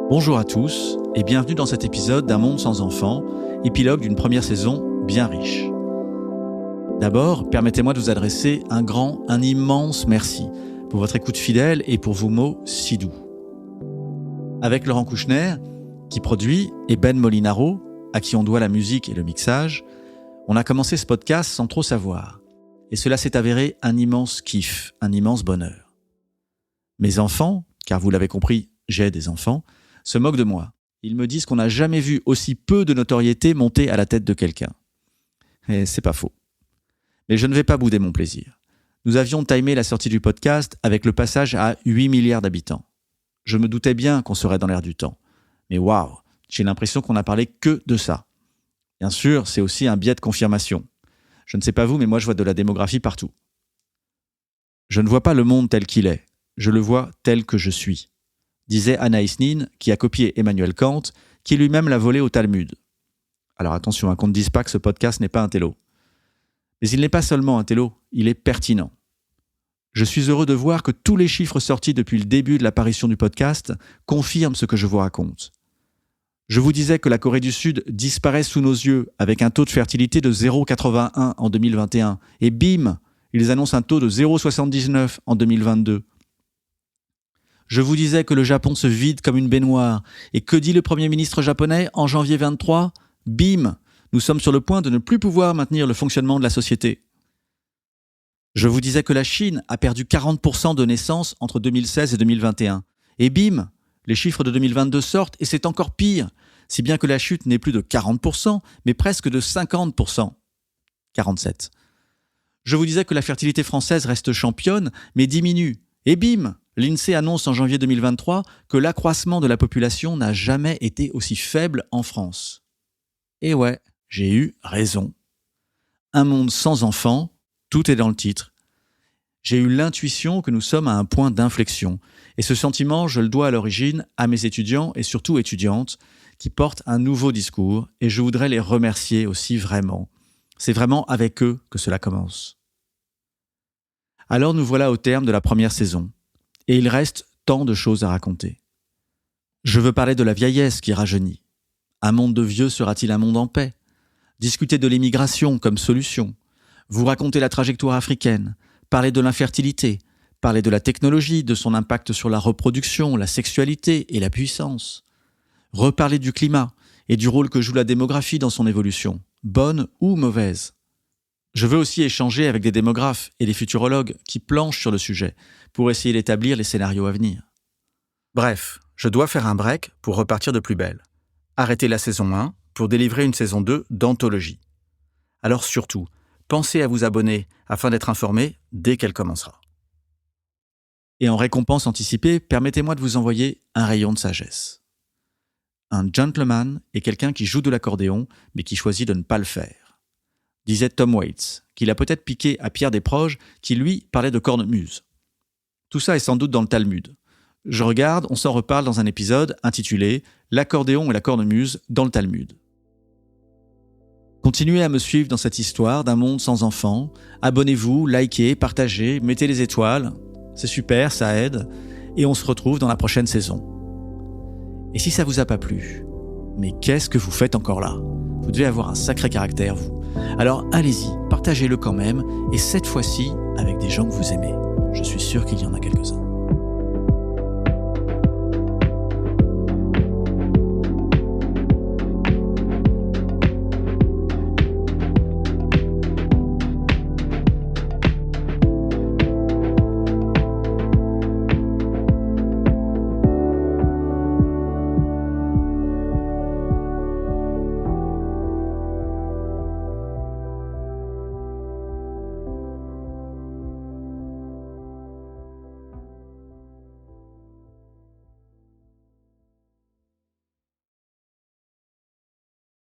Bonjour à tous et bienvenue dans cet épisode d'Un monde sans enfants, épilogue d'une première saison bien riche. D'abord, permettez-moi de vous adresser un immense merci pour votre écoute fidèle et pour vos mots si doux. Avec Laurent Kouchner, qui produit, et Ben Molinaro, à qui on doit la musique et le mixage, on a commencé ce podcast sans trop savoir. Et cela s'est avéré un immense kiff, un immense bonheur. Mes enfants, car vous l'avez compris, j'ai des enfants, se moquent de moi. Ils me disent qu'on n'a jamais vu aussi peu de notoriété monter à la tête de quelqu'un. Et c'est pas faux. Mais je ne vais pas bouder mon plaisir. Nous avions timé la sortie du podcast avec le passage à 8 milliards d'habitants. Je me doutais bien qu'on serait dans l'air du temps. Mais waouh, j'ai l'impression qu'on n'a parlé que de ça. Bien sûr, c'est aussi un biais de confirmation. Je ne sais pas vous, mais moi je vois de la démographie partout. Je ne vois pas le monde tel qu'il est. Je le vois tel que je suis, disait Anaïs Nin, qui a copié Emmanuel Kant, qui lui-même l'a volé au Talmud. Alors attention, qu'on ne dise pas que ce podcast n'est pas un télo. Mais il n'est pas seulement un télo, il est pertinent. Je suis heureux de voir que tous les chiffres sortis depuis le début de l'apparition du podcast confirment ce que je vous raconte. Je vous disais que la Corée du Sud disparaît sous nos yeux avec un taux de fertilité de 0,81 en 2021. Et bim, ils annoncent un taux de 0,79 en 2022. Je vous disais que le Japon se vide comme une baignoire. Et que dit le Premier ministre japonais en janvier 23 ? Bim, nous sommes sur le point de ne plus pouvoir maintenir le fonctionnement de la société. Je vous disais que la Chine a perdu 40% de naissances entre 2016 et 2021. Et bim, les chiffres de 2022 sortent et c'est encore pire, si bien que la chute n'est plus de 40%, mais presque de 50%. 47. Je vous disais que la fertilité française reste championne, mais diminue. Et bim, l'INSEE annonce en janvier 2023 que l'accroissement de la population n'a jamais été aussi faible en France. Et ouais, j'ai eu raison. Un monde sans enfants, tout est dans le titre. J'ai eu l'intuition que nous sommes à un point d'inflexion. Et ce sentiment, je le dois à l'origine à mes étudiants et surtout étudiantes qui portent un nouveau discours et je voudrais les remercier aussi vraiment. C'est vraiment avec eux que cela commence. Alors nous voilà au terme de la première saison. Et il reste tant de choses à raconter. Je veux parler de la vieillesse qui rajeunit. Un monde de vieux sera-t-il un monde en paix ? Discuter de l'immigration comme solution. Vous raconter la trajectoire africaine. Parler de l'infertilité. Parler de la technologie, de son impact sur la reproduction, la sexualité et la puissance. Reparler du climat et du rôle que joue la démographie dans son évolution, bonne ou mauvaise. Je veux aussi échanger avec des démographes et des futurologues qui planchent sur le sujet pour essayer d'établir les scénarios à venir. Bref, je dois faire un break pour repartir de plus belle. Arrêter la saison 1 pour délivrer une saison 2 d'anthologie. Alors surtout, pensez à vous abonner afin d'être informé dès qu'elle commencera. Et en récompense anticipée, permettez-moi de vous envoyer un rayon de sagesse. Un gentleman est quelqu'un qui joue de l'accordéon mais qui choisit de ne pas le faire, disait Tom Waits, qu'il a peut-être piqué à Pierre Desproges, qui lui parlait de cornemuse. Tout ça est sans doute dans le Talmud. Je regarde, on s'en reparle dans un épisode intitulé « L'accordéon et la cornemuse dans le Talmud ». Continuez à me suivre dans cette histoire d'un monde sans enfants. Abonnez-vous, likez, partagez, mettez les étoiles. C'est super, ça aide. Et on se retrouve dans la prochaine saison. Et si ça vous a pas plu, mais qu'est-ce que vous faites encore là ? Vous devez avoir un sacré caractère, vous. Alors allez-y, partagez-le quand même, et cette fois-ci avec des gens que vous aimez. Je suis sûr qu'il y en a quelques-uns.